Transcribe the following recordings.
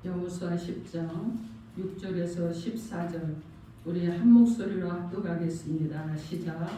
여호수아 10장 6절에서 14절 우리 한 목소리로 합독하겠습니다. 시작.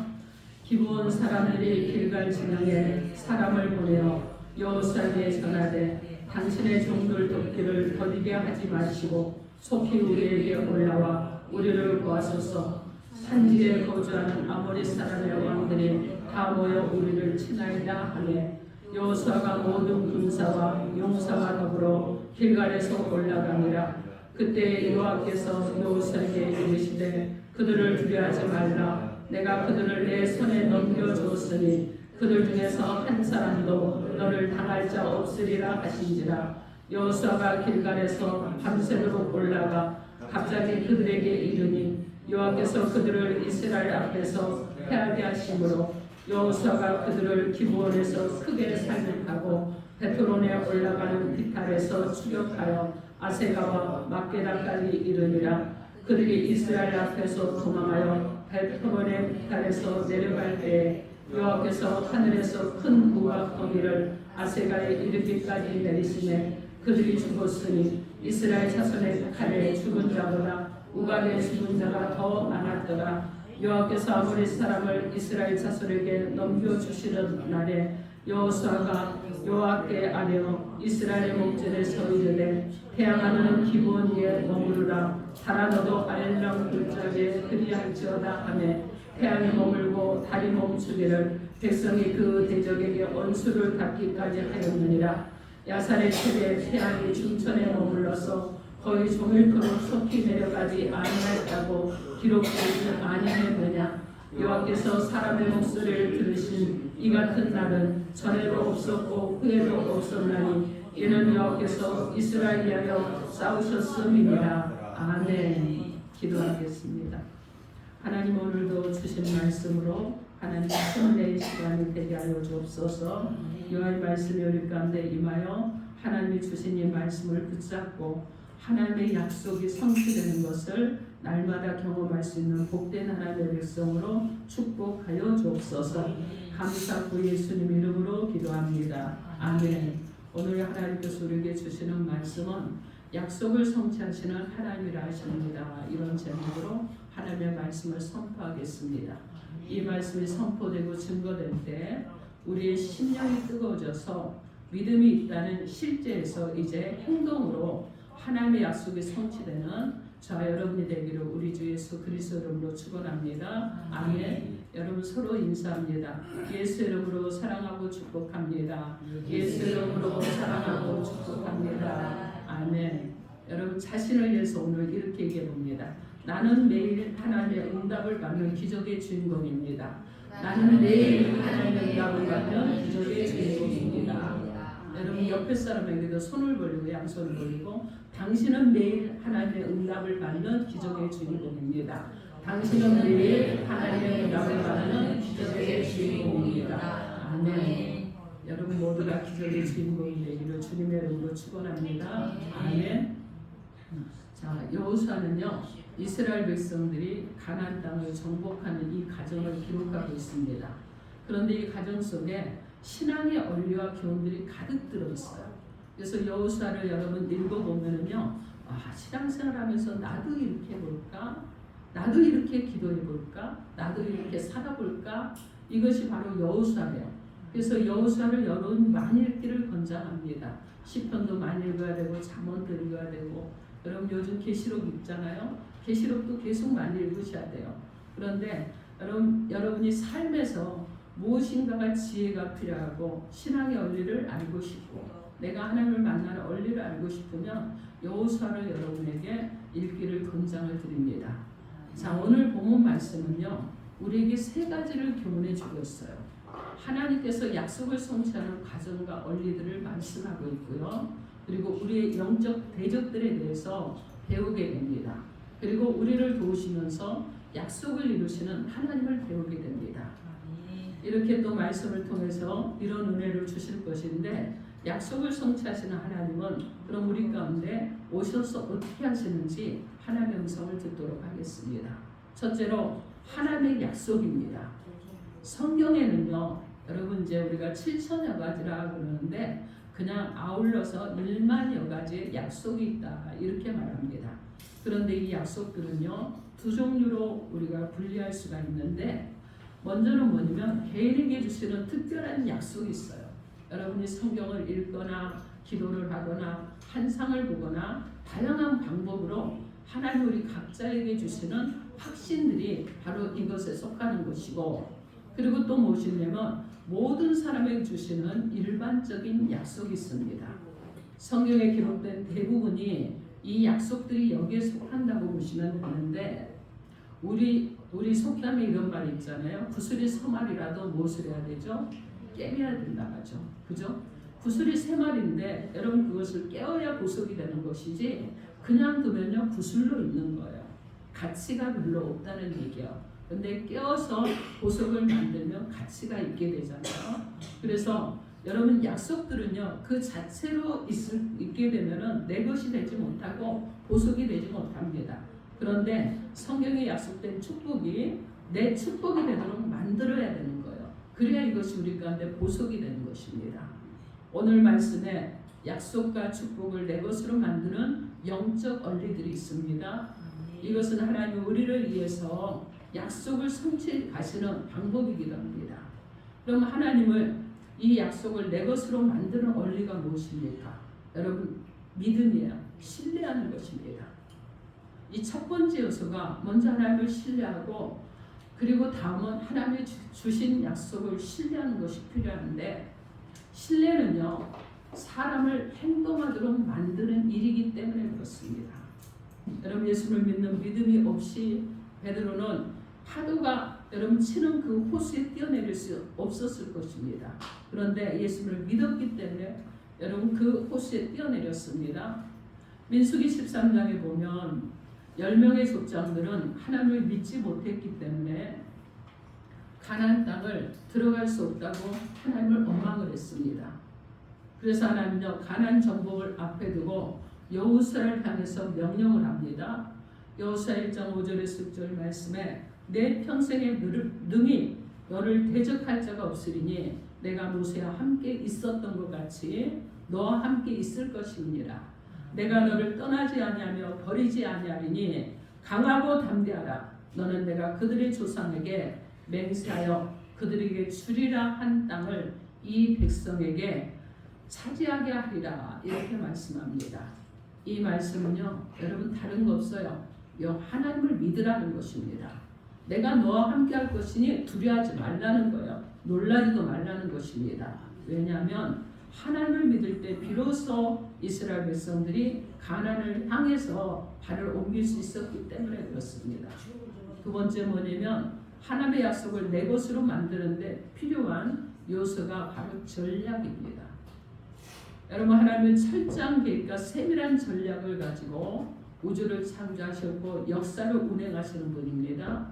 기브온 사람들이 길갈 진영에 사람을 보내어 여호수아에게 전하되 당신의 종들 돕기를 더디게 하지 마시고 속히 우리에게 올라와 우리를 구하소서. 산지에 거주하는 아모리 사람의 왕들이 다 모여 우리를 치나이다 하매 여호수아가 모든 군사와 용사와 더불어 길갈에서 올라가니라. 그때 여호와께서 여호수아에게 이르시되 그들을 두려워하지 말라. 내가 그들을 내 손에 넘겨주었으니 그들 중에서 한 사람도 너를 당할 자 없으리라 하신지라. 여호수아가 길갈에서 밤새도록 올라가 갑자기 그들에게 이르니 여호와께서 그들을 이스라엘 앞에서 패하게 하심으로 여호수아가 그들을 기브온에서 크게 살육하고 베트론에 올라가는 비탈에서 추격하여 아세가와 막게다까지 이르니라. 그들이 이스라엘 앞에서 도망하여 베트론의 비탈에서 내려갈 때에 여호와께서 하늘에서 큰 우박 더미를 아세가에 이르기까지 내리시매 그들이 죽었으니 이스라엘 자손의 칼에 죽은 자보다 우박에 죽은 자가 더 많았더라. 여호와께서 아모리 사람을 이스라엘 자손에게 넘겨주시던 날에 여호수아가 여호와께 아뢰어 이스라엘의 목전에 서 이르되 태양하늘은 기브온 위에 머무르라. 달아 너도 아엘람 골짜기에 그리할지어다 하매 태양이 머물고 달이 멈추기를 백성이 그 대적에게 언수를 닫기까지 하였느니라. 야살의 최대 태양이 중천에 머물러서 거의 종일토록 속히 내려가지 아니하였다고 기록되지 아니하였느냐. 여호와께서 사람의 목소리를 들으신 이 같은 날은 전에도 없었고 후에도 없었나니 이는 여호와께서 이스라엘 위하여 싸우셨음이니라. 아멘. 기도하겠습니다. 하나님, 오늘도 주신 말씀으로 하나님 손의 시간이 되게 하여 주옵소서. 여호와의 말씀이 우리 가운데 임하여 하나님이 주신 이 말씀을 붙잡고 하나님의 약속이 성취되는 것을 날마다 경험할 수 있는 복된 하나님의 백성으로 축복하여 주옵소서. 감사 구 예수님 이름으로 기도합니다. 아멘. 오늘 하나님께서 우리에게 주시는 말씀은 약속을 성취하시는 하나님이라 하십니다. 이런 제목으로 하나님의 말씀을 선포하겠습니다. 이 말씀이 선포되고 증거될 때 우리의 심령이 뜨거워져서 믿음이 있다는 실제에서 이제 행동으로 하나님의 약속이 성취되는 저와 여러분이 되기를 우리 주 예수 그리스도 이름으로 축원합니다. 아멘. 여러분 서로 인사합니다. 예수 이름으로 사랑하고 축복합니다. 예수 이름으로 사랑하고 축복합니다. 아멘. 여러분 자신을 위해서 오늘 이렇게 얘기해 봅니다. 나는 매일 하나님의 응답을 받는 기적의 주인공입니다. 나는 매일 하나님의 응답을 받는 기적의 주인공입니다. 여러분 옆에 사람에게도 손을 벌리고 양손을 벌리고 당신은 매일 하나님의 응답을 받는 기적의 주인공입니다. 당신은 매일 하나님의 응답을 받는 기적의 주인공입니다. 아멘. 여러분 모두가 기적의 주인공이 되기를 주님의 이름으로 축원합니다. 아멘. 자, 여호수아는요 이스라엘 백성들이 가나안 땅을 정복하는 이 과정을 기록하고 있습니다. 그런데 이 과정 속에 신앙의 원리와 교훈들이 가득 들어있어요. 그래서 여호수아를 여러분 읽어보면은요, 신앙생활하면서 나도 이렇게 해볼까? 나도 이렇게 기도해볼까? 나도 이렇게 살아볼까? 이것이 바로 여호수아예요. 그래서 여호수아를 여러분 많이 읽기를 권장합니다. 시편도 많이 읽어야 되고 잠언도 읽어야 되고 여러분 요즘 계시록 읽잖아요. 계시록도 계속 많이 읽으셔야 돼요. 그런데 여러분이 삶에서 무엇인가가 지혜가 필요하고 신앙의 원리를 알고 싶고 내가 하나님을 만나는 원리를 알고 싶으면 여호수아를 여러분에게 읽기를 권장을 드립니다. 자, 오늘 본문 말씀은요 우리에게 세 가지를 교훈해 주었어요. 하나님께서 약속을 성취하는 과정과 원리들을 말씀하고 있고요. 그리고 우리의 영적 대적들에 대해서 배우게 됩니다. 그리고 우리를 도우시면서 약속을 이루시는 하나님을 배우게 됩니다. 이렇게 또 말씀을 통해서 이런 은혜를 주실 것인데 약속을 성취하시는 하나님은 그럼 우리 가운데 오셔서 어떻게 하시는지 하나님의 음성을 듣도록 하겠습니다. 첫째로 하나님의 약속입니다. 성경에는요 여러분 이제 우리가 7천여 가지라 그러는데 그냥 아울러서 1만여 가지의 약속이 있다 이렇게 말합니다. 그런데 이 약속들은요 두 종류로 우리가 분리할 수가 있는데, 먼저는 뭐냐면 개인에게 주시는 특별한 약속이 있어요. 여러분이 성경을 읽거나 기도를 하거나 환상을 보거나 다양한 방법으로 하나님 우리 각자에게 주시는 확신들이 바로 이것에 속하는 것이고, 그리고 또 무엇이냐면 모든 사람에게 주시는 일반적인 약속이 있습니다. 성경에 기록된 대부분이 이 약속들이 여기에 속한다고 보시면 되는데, 우리 속담에 이런 말이 있잖아요. 구슬이 서말이라도 무엇을 해야 되죠? 깨야 된다 하죠. 그죠? 구슬이 세 마리인데 여러분 그것을 깨어야 보석이 되는 것이지 그냥 두면요 구슬로 있는 거예요. 가치가 별로 없다는 얘기예요. 근데 깨어서 보석을 만들면 가치가 있게 되잖아요. 그래서 여러분 약속들은요 그 자체로 있게 되면은 내 것이 되지 못하고 보석이 되지 못합니다. 그런데 성경에 약속된 축복이 내 축복이 되도록 만들어야 되는 거예요. 그래야 이것이 우리 가운데 보석이 되는 것입니다. 오늘 말씀에 약속과 축복을 내 것으로 만드는 영적 원리들이 있습니다. 이것은 하나님 우리를 위해서 약속을 성취해 가시는 방법이기도 합니다. 그럼 하나님을 이 약속을 내 것으로 만드는 원리가 무엇입니까? 여러분 믿음이에요. 신뢰하는 것입니다. 이 첫 번째 요소가 먼저 하나님을 신뢰하고, 그리고 다음은 하나님이 주신 약속을 신뢰하는 것이 필요한데, 신뢰는요 사람을 행동하도록 만드는 일이기 때문에 그렇습니다. 여러분 예수를 믿는 믿음이 없이 베드로는 파도가 여러분 치는 그 호수에 뛰어내릴 수 없었을 것입니다. 그런데 예수를 믿었기 때문에 여러분 그 호수에 뛰어내렸습니다. 민수기 13장에 보면 10명의 족장들은 하나님을 믿지 못했기 때문에 가나안 땅을 들어갈 수 없다고 하나님을 원망을 했습니다. 그래서 하나님은요 가나안 정복을 앞에 두고 여호수아를 향해서 명령을 합니다. 여호수아 1장 5절에서 6절 말씀에 내 평생에 능히 너를 대적할 자가 없으리니 내가 모세와 함께 있었던 것 같이 너와 함께 있을 것이니라. 내가 너를 떠나지 아니하며 버리지 아니하리니 강하고 담대하라. 너는 내가 그들의 조상에게 맹세하여 그들에게 주리라 한 땅을 이 백성에게 차지하게 하리라. 이렇게 말씀합니다. 이 말씀은요 여러분 다른 거 없어요. 하나님을 믿으라는 것입니다. 내가 너와 함께 할 것이니 두려워하지 말라는 거예요. 놀라지도 말라는 것입니다. 왜냐하면 하나님을 믿을 때 비로소 이스라엘 백성들이 가나안을 향해서 발을 옮길 수 있었기 때문에 그렇습니다. 두 번째 뭐냐면 하나님의 약속을 내 것으로 만드는데 필요한 요소가 바로 전략입니다. 여러분 하나님은 철저한 계획과 세밀한 전략을 가지고 우주를 창조하셨고 역사를 운행하시는 분입니다.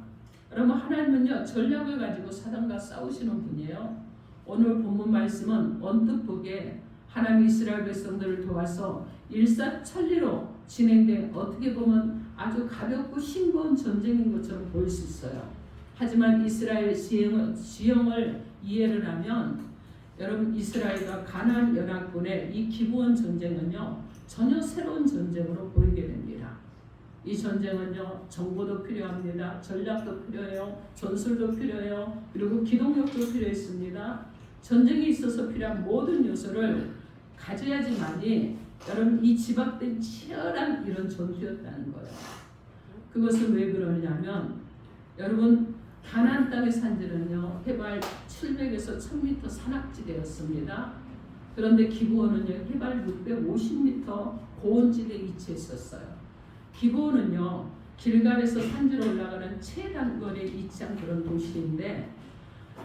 여러분 하나님은요 전략을 가지고 사단과 싸우시는 분이에요. 오늘 본문 말씀은 언뜻 보기에 하나님 이스라엘 백성들을 도와서 일사천리로 진행된 어떻게 보면 아주 가볍고 싱거운 전쟁인 것처럼 보일 수 있어요. 하지만 이스라엘 지형을 이해를 하면 여러분 이스라엘과 가나안 연합군의 이 기브온 전쟁은요 전혀 새로운 전쟁으로 보이게 됩니다. 이 전쟁은요 정보도 필요합니다. 전략도 필요해요. 전술도 필요해요. 그리고 기동력도 필요했습니다. 전쟁에 있어서 필요한 모든 요소를 가져야지만이 여러분 이 집합된 치열한 이런 전투였다는 거예요. 그것은 왜 그러냐면 여러분 가나안 땅의 산지는요 해발 700에서 1000m 산악지대였습니다. 그런데 기브온은요 해발 650m 고원지대에 위치했었어요. 기브온은요 길갈에서 산지로 올라가는 최단거리에 위치한 그런 도시인데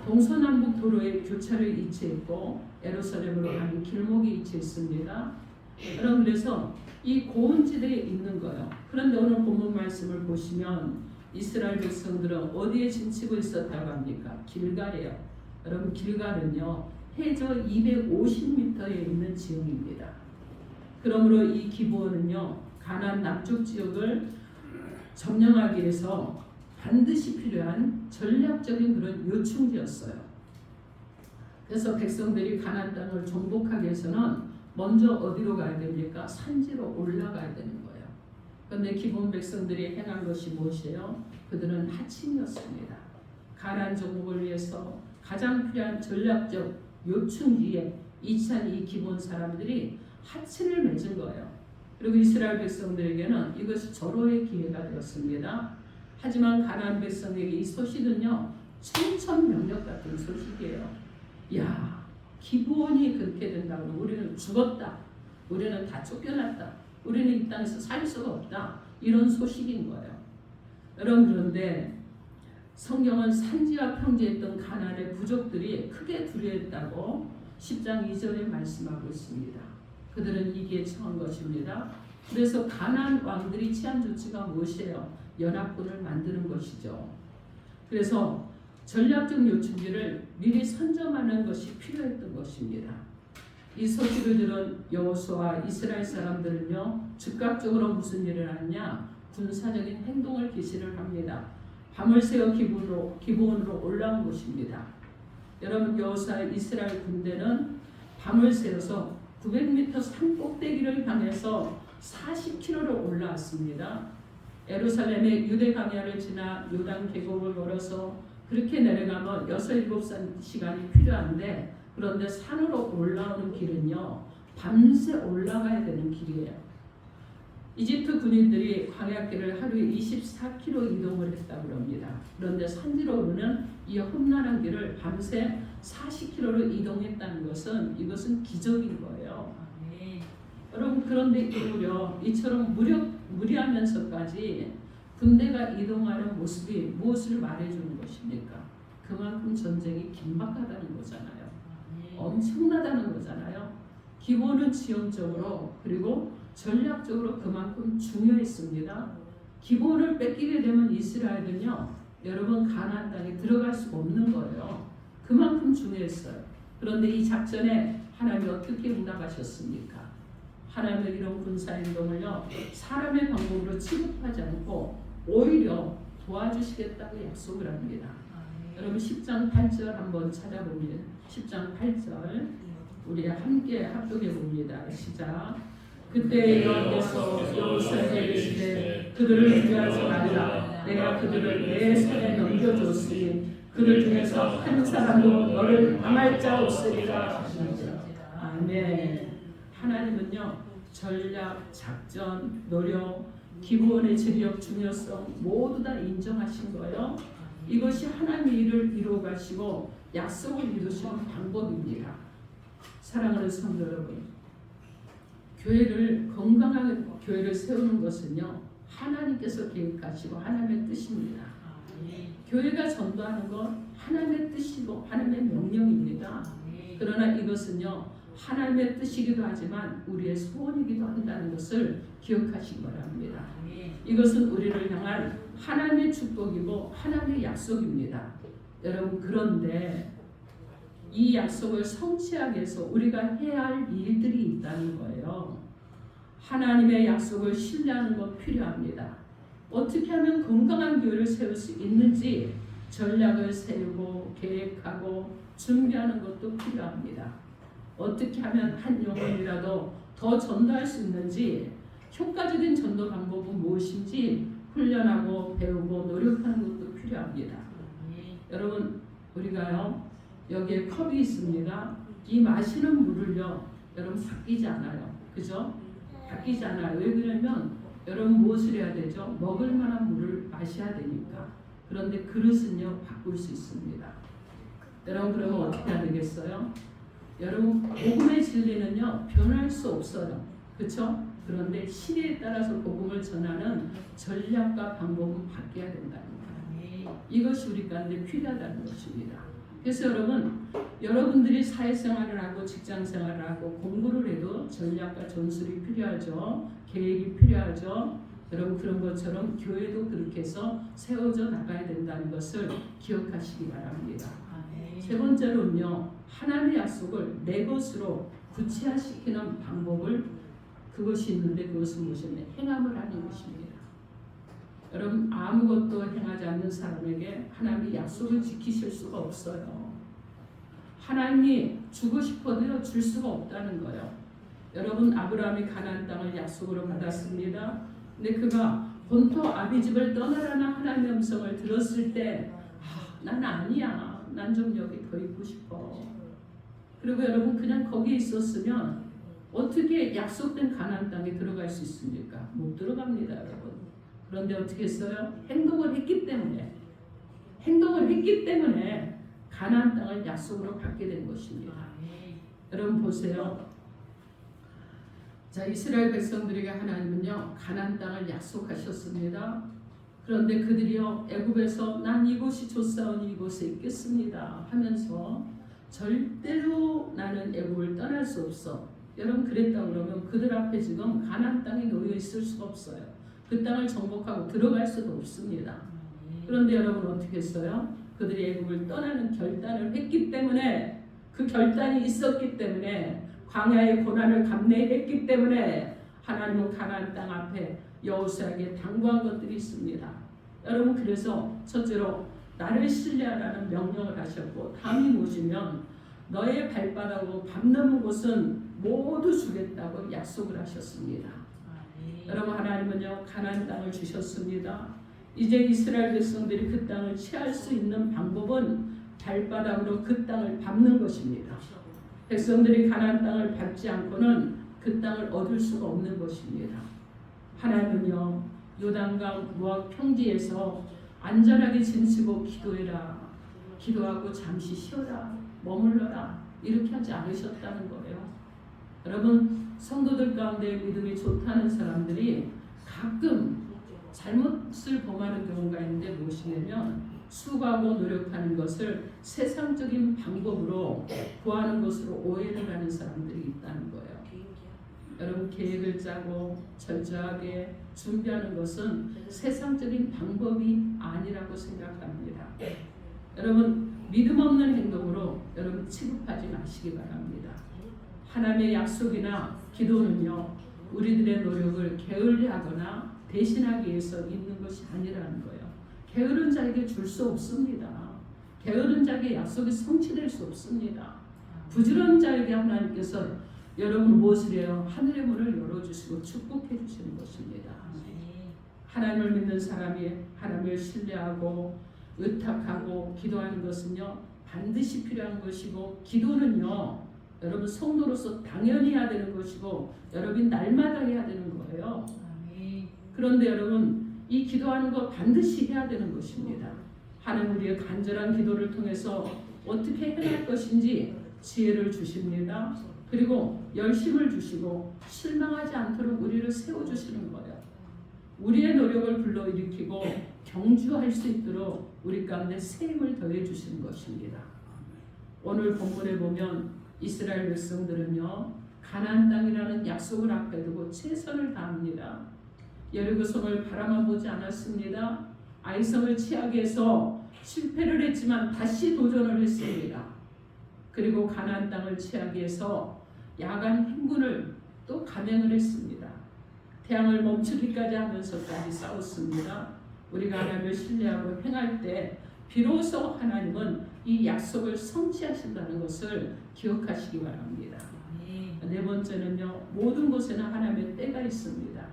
동서남북 도로에 교차로에 위치했고 예루살렘으로 가는 길목에 위치했습니다. 여러분 그래서 이 고원지대에 있는 거예요. 그런데 오늘 본문 말씀을 보시면 이스라엘 백성들은 어디에 진치고 있었다고 합니까? 길갈이에요. 여러분 길갈은요 해저 250m에 있는 지역입니다. 그러므로 이 기브온은요 가나안 남쪽 지역을 점령하기 위해서 반드시 필요한 전략적인 그런 요충지였어요. 그래서 백성들이 가나안 땅을 정복하기 위해서는 먼저 어디로 가야 됩니까? 산지로 올라가야 되는 거예요. 그런데 기본 백성들이 행한 것이 무엇이에요? 그들은 하층이었습니다. 가나안 정복을 위해서 가장 필요한 전략적 요충지에 이찬 이 기본 사람들이 하층을 맺은 거예요. 그리고 이스라엘 백성들에게는 이것이 절호의 기회가 되었습니다. 하지만 가나안 백성에게 이 소식은요, 천천명력 같은 소식이에요. 야, 기브온이 그렇게 된다고 우리는 죽었다. 우리는 다 쫓겨났다. 우리는 이 땅에서 살 수가 없다. 이런 소식인 거예요. 여러분, 그런데 성경은 산지와 평지에 있던 가나안의 부족들이 크게 두려워했다고 10장 2절에 말씀하고 있습니다. 그들은 이기에 처한 것입니다. 그래서 가나안 왕들이 취한 조치가 무엇이에요? 연합군을 만드는 것이죠. 그래서 전략적 요충지를 미리 선점하는 것이 필요했던 것입니다. 이 소식을 들은 여호수아와 이스라엘 사람들은요, 즉각적으로 무슨 일을 하느냐? 군사적인 행동을 개시를 합니다. 밤을 새워 기브온으로 올라온 것입니다. 여러분, 여호수아 이스라엘 군대는 밤을 새워서 900m 산 꼭대기를 향해서 40km를 올라왔습니다. 예루살렘의 유대 광야를 지나 요단 계곡을 걸어서 그렇게 내려가면 6-7시간이 필요한데, 그런데 산으로 올라오는 길은요, 밤새 올라가야 되는 길이에요. 이집트 군인들이 광야길을 하루에 24km 이동을 했다고 합니다. 그런데 산지로 오르는 이 험난한 길을 밤새 40km를 이동했다는 것은 이것은 기적인 거예요. 여러분, 그런데 오히려 이처럼 무리하면서까지 군대가 이동하는 모습이 무엇을 말해주는 것입니까? 그만큼 전쟁이 긴박하다는 거잖아요. 엄청나다는 거잖아요. 기본은 지형적으로 그리고 전략적으로 그만큼 중요했습니다. 기본을 뺏기게 되면 이스라엘은요, 여러분, 가나안 땅에 들어갈 수가 없는 거예요. 그만큼 중요했어요. 그런데 이 작전에 하나님이 어떻게 응답하셨습니까? 하나님의 이런 군사행동을요, 사람의 방법으로 취급하지 않고 오히려 도와주시겠다고 약속을 합니다. 여러분, 10장 8절 한번 찾아보면 10장 8절 우리 함께 합독해 봅니다. 시작. 그때 여호와께서 여호수아에게 이르시되 그들을 두려워하지 말라. 내가 그들을 내 손에 넘겨줬으니 그들 중에서 한 사람도 너를 당할 자 없으리라. 아멘. 하나님은요, 전략, 작전, 노력, 기본의 지력, 중요성 모두 다 인정하신 거예요. 이것이 하나님의 일을 이루어 가시고 약속을 이루시는 방법입니다. 사랑하는 성도 여러분, 교회를 건강한 교회를 세우는 것은요, 하나님께서 계획하시고 하나님의 뜻입니다. 교회가 전도하는 건 하나님의 뜻이고 하나님의 명령입니다. 그러나 이것은요, 하나님의 뜻이기도 하지만 우리의 소원이기도 한다는 것을 기억하시기 바랍니다. 이것은 우리를 향한 하나님의 축복이고 하나님의 약속입니다. 여러분, 그런데 이 약속을 성취하기 위해서 우리가 해야 할 일들이 있다는 거예요. 하나님의 약속을 신뢰하는 것 필요합니다. 어떻게 하면 건강한 교회를 세울 수 있는지 전략을 세우고 계획하고 준비하는 것도 필요합니다. 어떻게 하면 한 영혼이라도 더 전도할 수 있는지, 효과적인 전도 방법은 무엇인지 훈련하고 배우고 노력하는 것도 필요합니다. 여러분, 우리가요, 여기에 컵이 있습니다. 이 마시는 물을요, 여러분, 바뀌지 않아요. 그죠? 바뀌지 않아요. 왜 그러냐면 여러분, 무엇을 해야 되죠? 먹을 만한 물을 마셔야 되니까. 그런데 그릇은요, 바꿀 수 있습니다. 여러분, 그러면 어떻게 해야 되겠어요? 여러분, 복음의 진리는요, 변할 수 없어요. 그렇죠? 그런데 시대에 따라서 복음을 전하는 전략과 방법은 바뀌어야 된다는 거예요. 이것이 우리 가운데 필요하다는 것입니다. 그래서 여러분들이 사회생활을 하고 직장생활을 하고 공부를 해도 전략과 전술이 필요하죠. 계획이 필요하죠. 여러분, 그런 것처럼 교회도 그렇게 해서 세워져 나가야 된다는 것을 기억하시기 바랍니다. 세 번째로는요, 하나님의 약속을 내 것으로 구체화시키는 방법을, 그것이 있는데 그것은 무엇이냐? 행함을 하는 것입니다. 여러분, 아무것도 행하지 않는 사람에게 하나님의 약속을 지키실 수가 없어요. 하나님이 주고 싶어도 줄 수가 없다는 거예요. 여러분 아브라함이 가나안 땅을 약속으로 받았습니다. 근데 그가 본토 아비집을 떠나라는 하나님의 음성을 들었을 때 난 아니야. 난 좀 여기 더 있고 싶어. 그리고 여러분 그냥 거기 있었으면 어떻게 약속된 가나안 땅에 들어갈 수 있습니까? 못 들어갑니다, 여러분. 그런데 어떻게 했어요? 행동을 했기 때문에 가나안 땅을 약속으로 받게 된 것입니다. 여러분 보세요. 자, 이스라엘 백성들에게 하나님은요 가나안 땅을 약속하셨습니다. 그런데 그들이요 애굽에서 난 이곳이 좋사오니 이곳에 있겠습니다 하면서 절대로 나는 애굽을 떠날 수 없어. 여러분 그랬다 그러면 그들 앞에 지금 가나안 땅에 놓여 있을 수가 없어요. 그 땅을 정복하고 들어갈 수도 없습니다. 그런데 여러분 어떻게 했어요? 그들이 애굽을 떠나는 결단을 했기 때문에, 그 결단이 있었기 때문에, 광야의 고난을 감내했기 때문에 하나님은 가나안 땅 앞에 여호수아에게 당부한 것들이 있습니다. 여러분 그래서 첫째로 나를 신뢰하라는 명령을 하셨고, 다음이 무엇이면 너의 발바닥으로 밟 넘은 곳은 모두 주겠다고 약속을 하셨습니다. 여러분 하나님은요 가나안 땅을 주셨습니다. 이제 이스라엘 백성들이 그 땅을 취할 수 있는 방법은 발바닥으로 그 땅을 밟는 것입니다. 백성들이 가나안 땅을 밟지 않고는 그 땅을 얻을 수가 없는 것입니다. 하나님은요 요단강 모압 평지에서 안전하게 진치고 기도해라, 기도하고 잠시 쉬어라, 머물러라, 이렇게 하지 않으셨다는 거예요. 여러분 성도들 가운데 믿음이 좋다는 사람들이 가끔 잘못을 범하는 경우가 있는데 무엇이냐면 수고하고 노력하는 것을 세상적인 방법으로 구하는 것으로 오해를 하는 사람들이 있다는 거예요. 여러분 계획을 짜고 철저하게 준비하는 것은 세상적인 방법이 아니라고 생각합니다. 여러분 믿음 없는 행동으로 여러분 취급하지 마시기 바랍니다. 하나님의 약속이나 기도는요 우리들의 노력을 게을리하거나 대신하기 위해서 있는 것이 아니라는 거예요. 게으른 자에게 줄 수 없습니다. 게으른 자에게 약속이 성취될 수 없습니다. 부지런한 자에게 하나님께서 여러분 무엇을 해요? 하늘의 문을 열어주시고 축복해 주시는 것입니다. 하나님을 믿는 사람이 하나님을 신뢰하고 의탁하고 기도하는 것은요 반드시 필요한 것이고, 기도는요 여러분 성도로서 당연히 해야 되는 것이고 여러분 날마다 해야 되는 거예요. 그런데 여러분 이 기도하는 거 반드시 해야 되는 것입니다. 하나님 우리의 간절한 기도를 통해서 어떻게 해낼 것인지 지혜를 주십니다. 그리고 열심을 주시고 실망하지 않도록 우리를 세워주시는 거예요. 우리의 노력을 불러일으키고 경주할 수 있도록 우리 가운데 새 힘을 더해 주시는 것입니다. 오늘 본문에 보면 이스라엘 백성들은요 가나안 땅이라는 약속을 앞에 두고 최선을 다합니다. 여리고성을 바라만 보지 않았습니다. 아이성을 취하기 위해서 실패를 했지만 다시 도전을 했습니다. 그리고 가나안 땅을 취하기 위해서 야간 행군을 또 감행을 했습니다. 태양을 멈추기까지 하면서까지 싸웠습니다. 우리가 하나님을 신뢰하고 행할 때 비로소 하나님은 이 약속을 성취하신다는 것을 기억하시기 바랍니다. 네 번째는요 모든 곳에는 하나님의 때가 있습니다.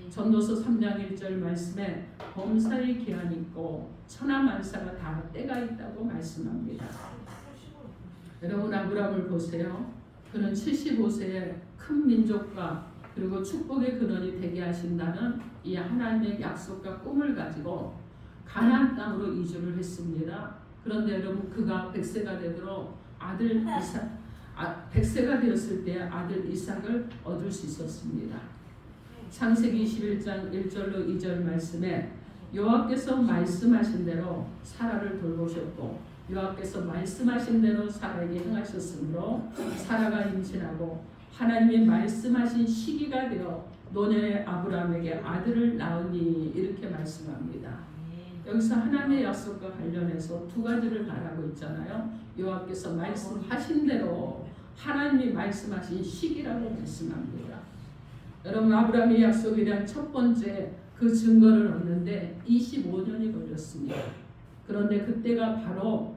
전도서 3장 1절 말씀에 범사의 기한이 있고 천하만사가 다 때가 있다고 말씀합니다. 여러분 아브라함을 보세요. 그는 75세의 큰 민족과 그리고 축복의 근원이 되게 하신다는 이 하나님의 약속과 꿈을 가지고 가나안 땅으로 이주를 했습니다. 그런데 여러분 그가 100세가 되도록 아들 이삭, 100세가 되었을 때 아들 이삭을 얻을 수 있었습니다. 창세기 21장 1절로 2절 말씀에 여호와께서 말씀하신 대로 사라를 돌보셨고 여호와께서 말씀하신 대로 사라에게 행하셨으므로 사라가 임신하고 하나님이 말씀하신 시기가 되어 노년의 아브라함에게 아들을 낳으니, 이렇게 말씀합니다. 여기서 하나님의 약속과 관련해서 두 가지를 말하고 있잖아요. 여호와께서 말씀하신 대로 하나님이 말씀하신 시기라고 말씀합니다. 여러분 아브라함의 약속에 대한 첫 번째 그 증거를 얻는데 25년이 걸렸습니다. 그런데 그때가 바로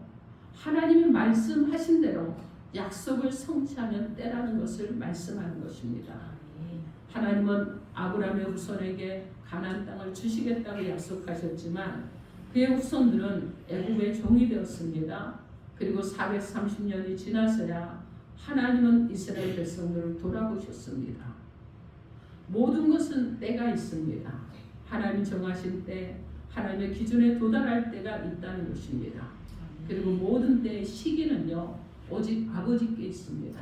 하나님이 말씀하신 대로 약속을 성취하는 때라는 것을 말씀하는 것입니다. 하나님은 아브라함의 후손에게 가나안 땅을 주시겠다고 약속하셨지만 그의 후손들은 애굽의 종이 되었습니다. 그리고 430년이 지나서야 하나님은 이스라엘 백성들을 돌아보셨습니다. 모든 것은 때가 있습니다. 하나님 정하신 때, 하나님의 기준에 도달할 때가 있다는 것입니다. 그리고 모든 때의 시기는요, 오직 아버지께 있습니다.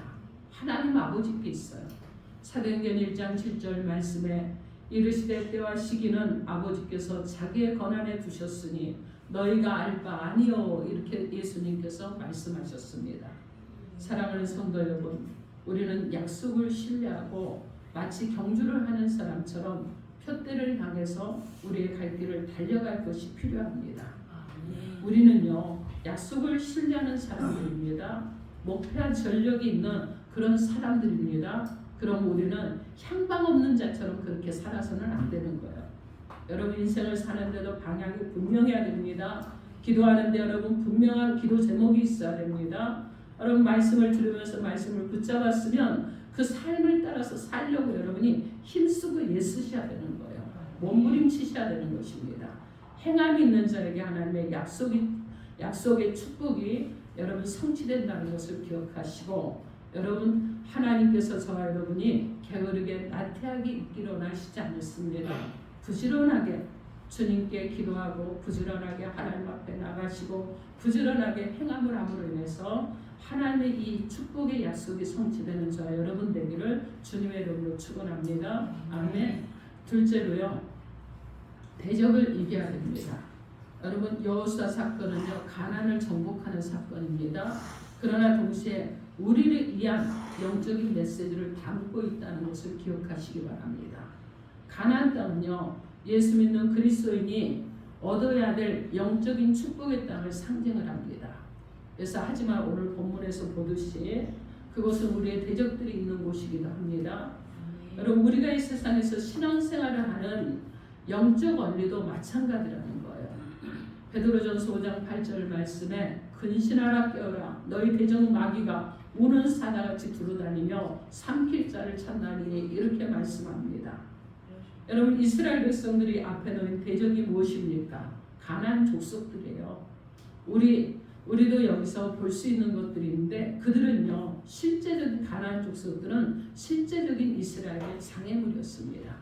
하나님 아버지께 있어요. 사도행전 1장 7절 말씀에 이르시되 때와 시기는 아버지께서 자기의 권한에 두셨으니 너희가 알 바 아니요, 이렇게 예수님께서 말씀하셨습니다. 사랑하는 성도 여러분, 우리는 약속을 신뢰하고 마치 경주를 하는 사람처럼 표대를 향해서 우리의 갈 길을 달려갈 것이 필요합니다. 우리는요, 약속을 신뢰하는 사람들입니다. 목표한 전력이 있는 그런 사람들입니다. 그럼 우리는 향방 없는 자처럼 그렇게 살아서는 안 되는 거예요. 여러분 인생을 사는데도 방향이 분명해야 됩니다. 기도하는데 여러분 분명한 기도 제목이 있어야 됩니다. 여러분 말씀을 들으면서 말씀을 붙잡았으면 그 삶을 따라서 살려고 여러분이 힘쓰고 애쓰셔야 되는 거예요. 몸부림치셔야 되는 것입니다. 행함이 있는 자에게 하나님의 약속의 축복이 여러분 성취된다는 것을 기억하시고, 여러분 하나님께서 저와 여러분이 게으르게 나태하게 있기를 원하시지 않습니다. 부지런하게 주님께 기도하고 부지런하게 하나님 앞에 나가시고 부지런하게 행함을 함으로 인해서 하나님의 이 축복의 약속이 성취되는 저와 여러분 되기를 주님의 이름으로 축원합니다. 아멘. 둘째로요, 대적을 이겨야 됩니다. 여러분 여호수아 사건은요, 가나안을 정복하는 사건입니다. 그러나 동시에 우리를 위한 영적인 메시지를 담고 있다는 것을 기억하시기 바랍니다. 가나안 땅은요, 예수 믿는 그리스도인이 얻어야 될 영적인 축복의 땅을 상징을 합니다. 그래서 하지만 오늘 본문에서 보듯이 그곳은 우리의 대적들이 있는 곳이기도 합니다. 여러분 우리가 이 세상에서 신앙생활을 하는 영적 원리도 마찬가지라는 거예요. 베드로전서 5장 8절 말씀에 근신하라 깨어라 너희 대적 마귀가 우는 사자같이 두루다니며 삼킬 자를 찾나니 이렇게 말씀합니다. 여러분 이스라엘 백성들이 앞에 놓인 대적이 무엇입니까? 가나안 족속들이에요. 우리도 여기서 볼 수 있는 것들인데 그들은요, 실제적인 가나안 족속들은 실제적인 이스라엘의 장애물이었습니다.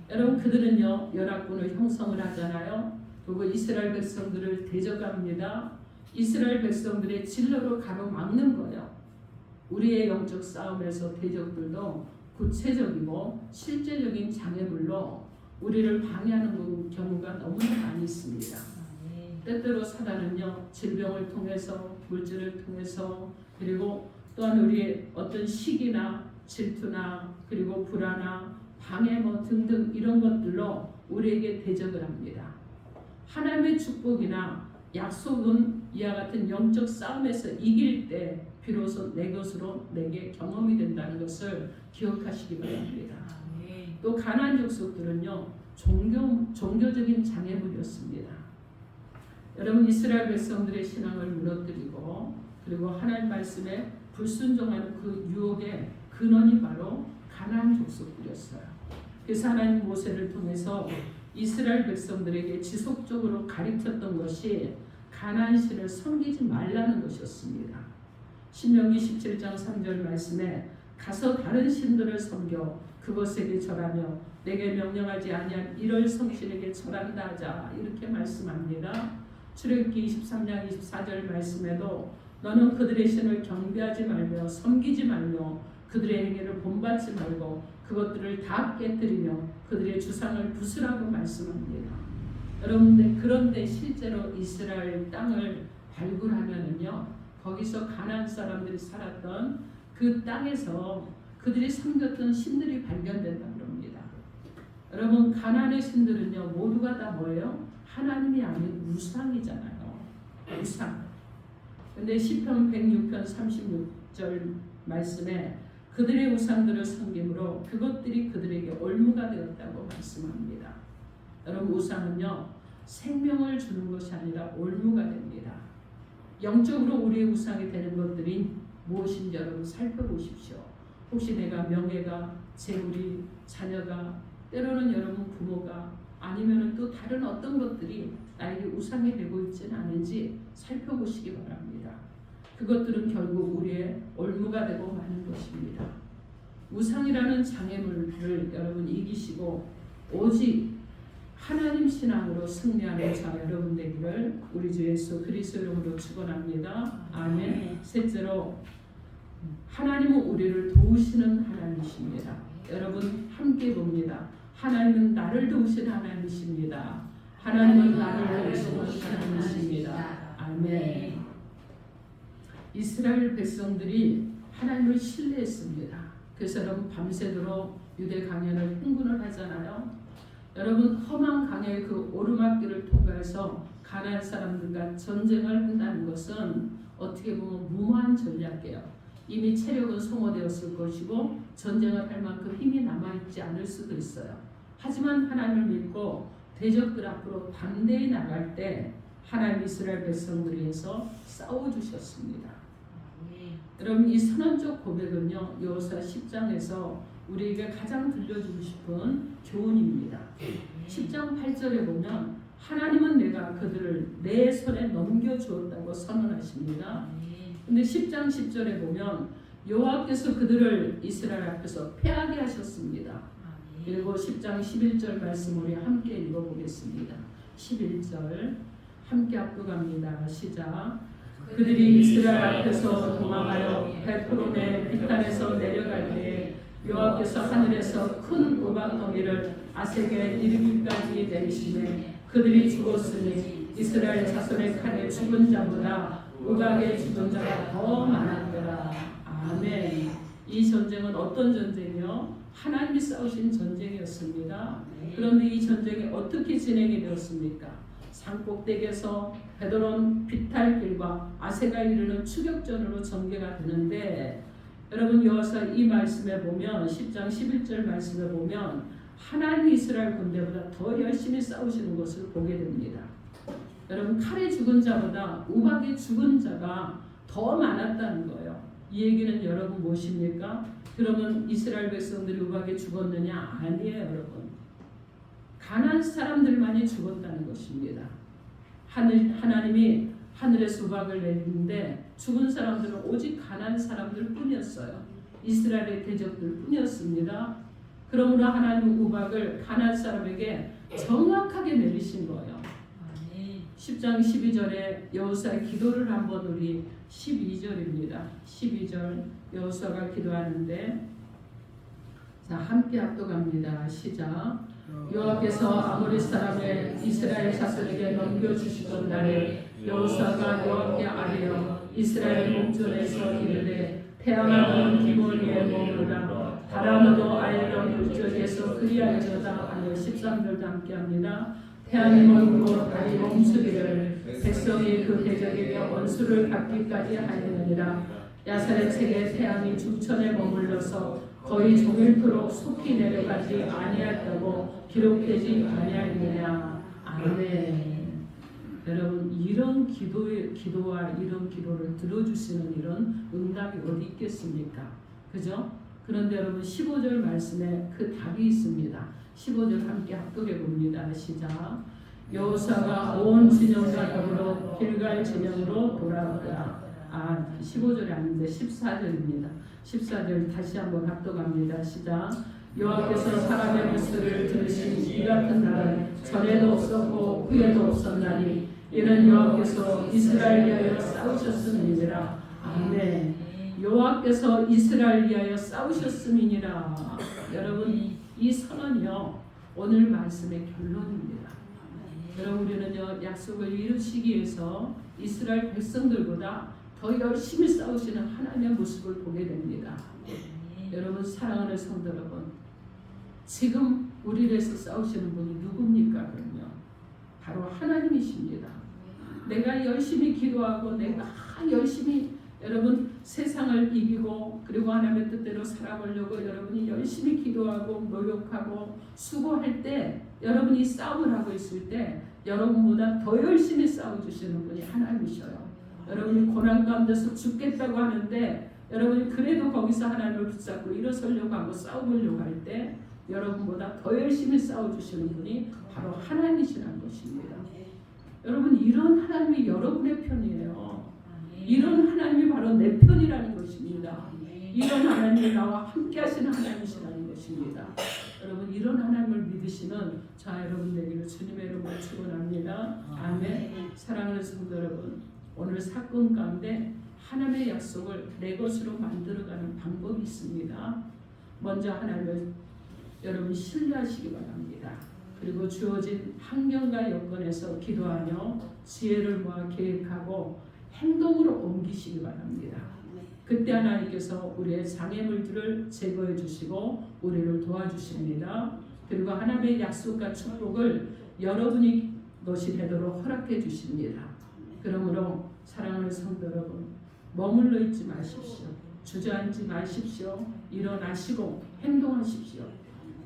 여러분 그들은요, 연합군을 형성을 하잖아요. 그리고 이스라엘 백성들을 대적합니다. 이스라엘 백성들의 진로로 가로막는 거예요. 우리의 영적 싸움에서 대적들도 구체적이고 실제적인 장애물로 우리를 방해하는 경우가 너무나 많이 있습니다. 때때로 사단은요, 질병을 통해서, 물질을 통해서, 그리고 또한 우리의 어떤 시기나 질투나 그리고 불안이나 방해 등등 이런 것들로 우리에게 대적을 합니다. 하나님의 축복이나 약속은 이와 같은 영적 싸움에서 이길 때 비로소 내 것으로 내게 경험이 된다는 것을 기억하시기 바랍니다. 또 가나안 족속들은요, 종교적인 장애물이었습니다. 여러분 이스라엘 백성들의 신앙을 무너뜨리고 그리고 하나님 말씀에 불순종하는 그 유혹의 근원이 바로 가나안 족속들이었어요. 그래서 하나님 모세를 통해서 이스라엘 백성들에게 지속적으로 가르쳤던 것이 가나안 신을 섬기지 말라는 것이었습니다. 신명기 17장 3절 말씀에 가서 다른 신들을 섬겨 그것에게 절하며 내게 명령하지 아니한 이럴 성신에게 절한다 하자 이렇게 말씀합니다. 출애굽기 23장 24절 말씀에도 너는 그들의 신을 경배하지 말며 섬기지 말며 그들의 행위를 본받지 말고 그것들을 다 깨뜨리며 그들의 주상을 부수라고 말씀합니다. 여러분들 그런데 실제로 이스라엘 땅을 발굴하면은요, 거기서 가나안 사람들이 살았던 그 땅에서 그들이 섬겼던 신들이 발견된다고 합니다. 여러분 가나안의 신들은요, 모두가 다 뭐예요? 하나님이 아닌 우상이잖아요. 우상. 근데 시편 106편 36절 말씀에 그들의 우상들을 섬김으로 그것들이 그들에게 올무가 되었다고 말씀합니다. 여러분 우상은요, 생명을 주는 것이 아니라 올무가 됩니다. 영적으로 우리의 우상이 되는 것들인 무엇인지 여러분 살펴보십시오. 혹시 내가 명예가, 재물이, 자녀가, 때로는 여러분 부모가, 아니면 또 다른 어떤 것들이 나에게 우상이 되고 있지는 않은지 살펴보시기 바랍니다. 그것들은 결국 우리의 올무가 되고 마는 것입니다. 우상이라는 장애물을 여러분 이기시고 오직 하나님 신앙으로 승리하는 자 여러분 되기를 우리 주 예수 그리스도 이름으로 축원합니다. 아멘. 셋째로 하나님은 우리를 도우시는 하나님이십니다. 여러분 함께 봅니다. 하나님은 나를 도우시는 하나님이십니다. 하나님은 나를 도우시는 하나님이십니다. 아멘. 이스라엘 백성들이 하나님을 신뢰했습니다. 그래서 여러분 밤새도록 유대 강연을 흥분을 하잖아요. 여러분 험한 강의 그 오르막길을 통과해서 가나안 사람들과 전쟁을 한다는 것은 어떻게 보면 무모한 전략이에요. 이미 체력은 소모되었을 것이고 전쟁을 할 만큼 힘이 남아있지 않을 수도 있어요. 하지만 하나님을 믿고 대적들 앞으로 담대히 나갈 때 하나님 이스라엘 백성들을 위해서 싸워주셨습니다. 여러분 이 선언적 고백은요 여호수아 10장에서 우리에게 가장 들려주고 싶은 교훈입니다. 10장 8절에 보면 하나님은 내가 그들을 내 손에 넘겨주었다고 선언하십니다. 근데 10장 10절에 보면 여호와께서 그들을 이스라엘 앞에서 패하게 하셨습니다. 그리고 10장 11절 말씀 우리 함께 읽어보겠습니다. 11절 함께 압도갑니다. 시작. 그들이 이스라엘 앞에서 도망하여 베프론의 비탄에서 내려갈 때에 여호와께서 하늘에서 큰 우박덩이를 아색에 이르기까지 내리시매 그들이 죽었으니 이스라엘 자손의 칼에 죽은 자보다 우박에 죽은 자가 더 많았더라. 아멘. 이 전쟁은 어떤 전쟁이요? 하나님이 싸우신 전쟁이었습니다. 그런데 이 전쟁이 어떻게 진행이 되었습니까? 산꼭대기에서 베드론 비탈길과 아세가 이르는 추격전으로 전개가 되는데 여러분 여호수아 이 말씀에 보면 10장 11절 말씀에 보면 하나님 이스라엘 군대보다 더 열심히 싸우시는 것을 보게 됩니다. 여러분 칼에 죽은 자보다 우박에 죽은 자가 더 많았다는 거예요. 이 얘기는 여러분 무엇입니까? 그러면 이스라엘 백성들이 우박에 죽었느냐? 아니에요 여러분. 가나안 사람들만이 죽었다는 것입니다. 하나님이 하늘에서 우박을 내리는데 죽은 사람들은 오직 가나안 사람들 뿐이었어요. 이스라엘의 대적들 뿐이었습니다. 그러므로 하나님은 우박을 가나안 사람에게 정확하게 내리신 거예요. 10장 12절에 여호수아의 기도를 한번 우리 12절입니다. 12절 여호수아가 기도하는데 자 함께 압도갑니다. 시작. 여호와께서 아모리 사람의 이스라엘 자손에게 넘겨주시던 날에 여호수아가 여호와께 아뢰어 이스라엘 목전에서 이르되 태양은 기본 위에 머무르라 바람도 아이런 물적에서 그리할지어다 하며 13절도 함께합니다. 태양이 멀고 달이 멈추기를 백성이 그 대적에게 원수를 갚기까지 하였느니라. 야살의 책에 태양이 중천에 머물러서 거의 종일토록 속히 내려가지 아니하였다고 기록되지 아니하였느냐. 아멘. 여러분 이런 기도와 이런 기도를 들어주시는 이런 응답이 어디 있겠습니까? 그죠? 그런데 여러분 15절 말씀에 그 답이 있습니다. 15절 함께 합독해 봅니다. 시작. 여호수아가 온 진영과 더불어 길갈 진영으로 돌아오더라. 15절이 아닌데 14절입니다. 14절 다시 한번 합독합니다. 시작. 여호와께서 사람의 목소리를 들으신 이 같은 날은 전에도 없었고 후에도 없었나니 이는 여호와께서 이스라엘 위하여 싸우셨음이니라. 아멘. 여호와께서 이스라엘 위하여 싸우셨음이니라. 여러분 이 선언이요 오늘 말씀의 결론입니다. 여러분 우리는요 약속을 이루시기 위해서 이스라엘 백성들보다 더 열심히 싸우시는 하나님의 모습을 보게 됩니다. 여러분 사랑하는 성도 여러분, 지금 우리를 위해서 싸우시는 분이 누굽니까? 그럼요 바로 하나님이십니다. 내가 열심히 기도하고 내가 열심히 여러분 세상을 이기고 그리고 하나님의 뜻대로 살아보려고 여러분이 열심히 기도하고 노력하고 수고할 때 여러분이 싸움을 하고 있을 때 여러분보다 더 열심히 싸워주시는 분이 하나님이셔요. 여러분이 고난 가운데서 죽겠다고 하는데 여러분이 그래도 거기서 하나님을 붙잡고 일어서려고 하고 싸우려고 할 때 여러분보다 더 열심히 싸워주시는 분이 바로 하나님이시라는 것입니다. 여러분, 이런 하나님이 여러분의 편이에요. 이런 하나님이 바로 내 편이라는 것입니다. 이런 하나님이 나와 함께 하시는 하나님이시라는 것입니다. 여러분, 이런 하나님을 믿으시는 자 여러분 되기를 주님의 이름으로 축원합니다. 아멘. 사랑하는 성도 여러분, 오늘 사건 가운데 하나님의 약속을 내 것으로 만들어가는 방법이 있습니다. 먼저 하나님을 여러분 신뢰하시기 바랍니다. 그리고 주어진 환경과 여건에서 기도하며 지혜를 모아 계획하고 행동으로 옮기시기 바랍니다. 그때 하나님께서 우리의 장애물들을 제거해 주시고 우리를 도와주십니다. 그리고 하나님의 약속과 축복을 여러분이 것이 되도록 허락해 주십니다. 그러므로 사랑하는 성도 여러분, 머물러 있지 마십시오. 주저앉지 마십시오. 일어나시고 행동하십시오.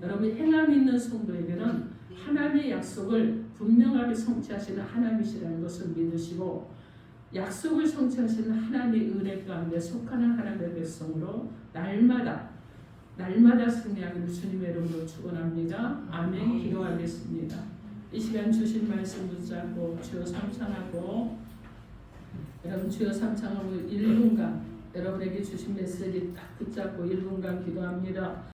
여러분, 행함 있는 성도에게는 하나님의 약속을 분명하게 성취하시는 하나님이시라는 것을 믿으시고 약속을 성취하시는 하나님의 은혜 가운데 속하는 하나님의 백성으로 날마다 승리하기를 주님의 이름으로 축원합니다. 아멘. 기도하겠습니다. 이 시간 주신 말씀 붙잡고 주여 삼창하고 여러분 주여 삼창하고 1분간 여러분에게 주신 메시지 딱 붙잡고 1분간 기도합니다.